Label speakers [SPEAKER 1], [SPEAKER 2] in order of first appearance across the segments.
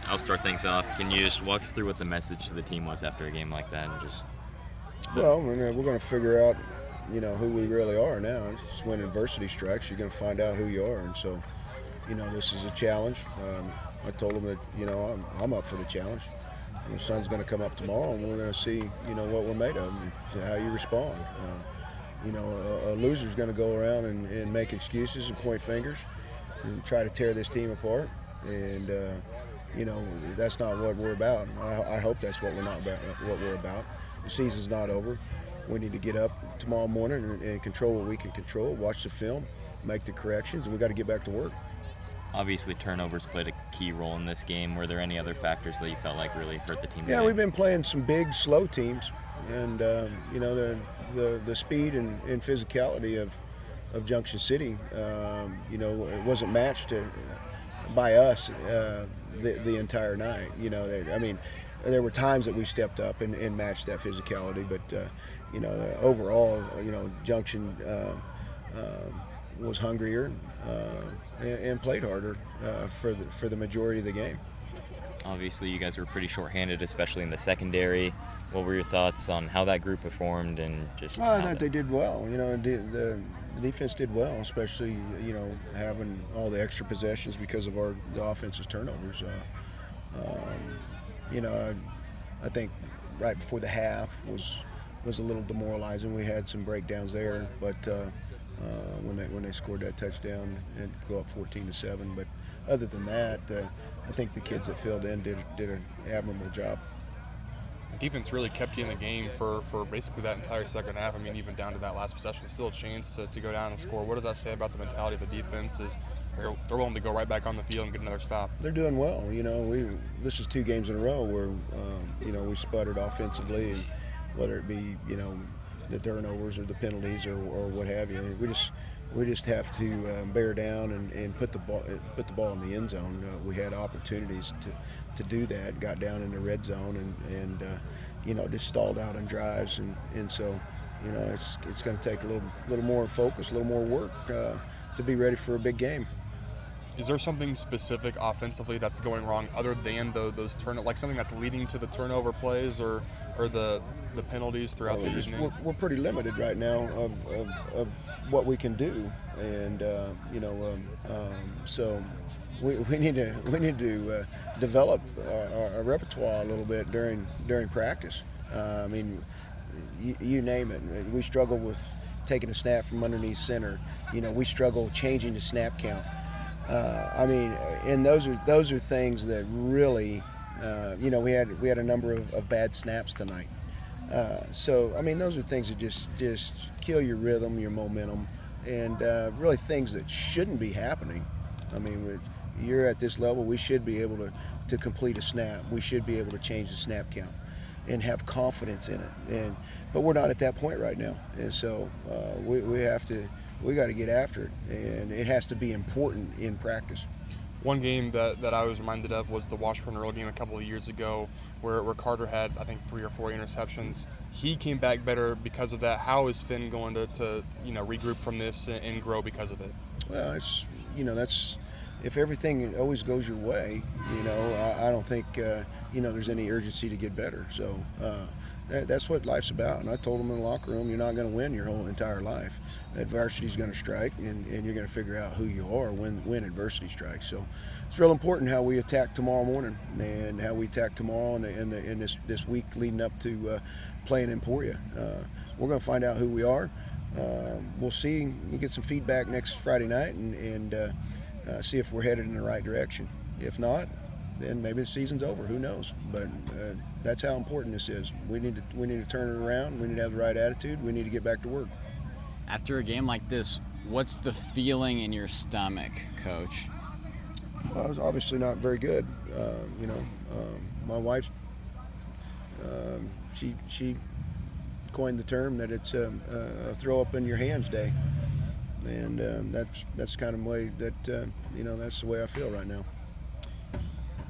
[SPEAKER 1] I'll start things off. Can you just walk us through what the message to the team was after a game like that? And just
[SPEAKER 2] Well, we're going to figure out, who we really are now. It's just when adversity strikes, you're going to find out who you are. And so, this is a challenge. I told them that, I'm up for the challenge. The sun's going to come up tomorrow, and we're going to see, what we're made of and how you respond. A loser's going to go around and make excuses and point fingers and try to tear this team apart. And, that's not what we're about. I hope that's what we're about. The season's not over. We need to get up tomorrow morning and control what we can control, watch the film, make the corrections, and we got to get back to work.
[SPEAKER 1] Obviously, turnovers played a key role in this game. Were there any other factors that you felt like really hurt the team?
[SPEAKER 2] Yeah,
[SPEAKER 1] today?
[SPEAKER 2] we've been playing some big, slow teams, and the speed and physicality of Junction City, it wasn't matched by us the entire night. There were times that we stepped up and matched that physicality, but overall, Junction was hungrier and played harder for the majority of the game.
[SPEAKER 1] Obviously, you guys were pretty short-handed, especially in the secondary. What were your thoughts on how that group performed and just?
[SPEAKER 2] Well, I thought they did well. The defense did well, especially having all the extra possessions because of the offensive turnovers. I think right before the half was a little demoralizing. We had some breakdowns there, but when they scored that touchdown and go up 14-7. But other than that, I think the kids that filled in did an admirable job.
[SPEAKER 3] The defense really kept you in the game for basically that entire second half. Even down to that last possession, still a chance to go down and score. What does that say about the mentality of the defense? They're willing to go right back on the field and get another stop.
[SPEAKER 2] They're doing well. This is 2 games in a row where we sputtered offensively, and whether it be the turnovers or the penalties or what have you. We just have to bear down and put the ball in the end zone. We had opportunities to do that. Got down in the red zone and just stalled out on drives and so it's going to take a little more focus, a little more work to be ready for a big game.
[SPEAKER 3] Is there something specific offensively that's going wrong other than those like something that's leading to the turnover plays or the penalties throughout the evening?
[SPEAKER 2] We're pretty limited right now of what we can do, and so we need to develop our repertoire a little bit during practice. You name it. We struggle with taking a snap from underneath center. We struggle changing the snap count. And those are things that really, we had a number of bad snaps tonight. Those are things that just kill your rhythm, your momentum, and really things that shouldn't be happening. You're at this level, we should be able to complete a snap. We should be able to change the snap count and have confidence in it. But we're not at that point right now, and so we got to get after it, and it has to be important in practice.
[SPEAKER 3] One game that I was reminded of was the Washburn Earl game a couple of years ago where Carter had, I think, 3 or 4 interceptions. He came back better because of that. How is Finn going to regroup from this and grow because of it?
[SPEAKER 2] Well, that's if everything always goes your way, I don't think, there's any urgency to get better. So that's what life's about. And I told them in the locker room, you're not going to win your whole entire life. Adversity's going to strike, and you're going to figure out who you are when adversity strikes. So it's real important how we attack tomorrow morning and how we attack tomorrow and this week leading up to playing Emporia. We're going to find out who we are. We'll see. We'll get some feedback next Friday night and see if we're headed in the right direction. If not, then maybe the season's over. Who knows? But that's how important this is. We need to turn it around. We need to have the right attitude. We need to get back to work.
[SPEAKER 4] After a game like this, what's the feeling in your stomach, Coach?
[SPEAKER 2] Well, it's obviously not very good. My wife, she coined the term that it's a throw up in your hands day, and that's kind of the way that that's the way I feel right now.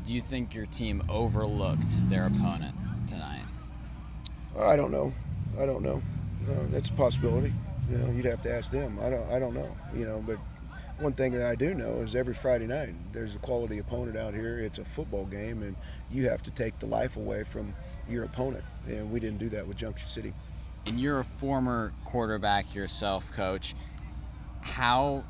[SPEAKER 4] Do you think your team overlooked their opponent tonight?
[SPEAKER 2] I don't know. That's a possibility. You'd have to ask them. I don't know. But one thing that I do know is every Friday night there's a quality opponent out here. It's a football game, and you have to take the life away from your opponent, and we didn't do that with Junction City.
[SPEAKER 4] And you're a former quarterback yourself, Coach. How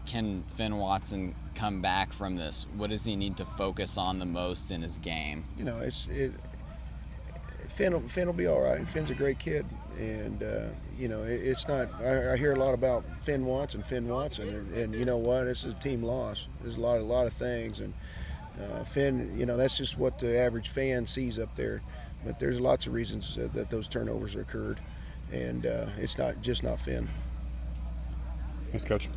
[SPEAKER 4] can Finn Watson come back from this? What does he need to focus on the most in his game?
[SPEAKER 2] You know, Finn will be all right. Finn's a great kid, and you know, it's not. I hear a lot about Finn Watson, and you know what? This is a team loss. There's a lot of things, and Finn, you know, that's just what the average fan sees up there. But there's lots of reasons that those turnovers occurred, and it's not Finn.
[SPEAKER 3] Thanks, Coach.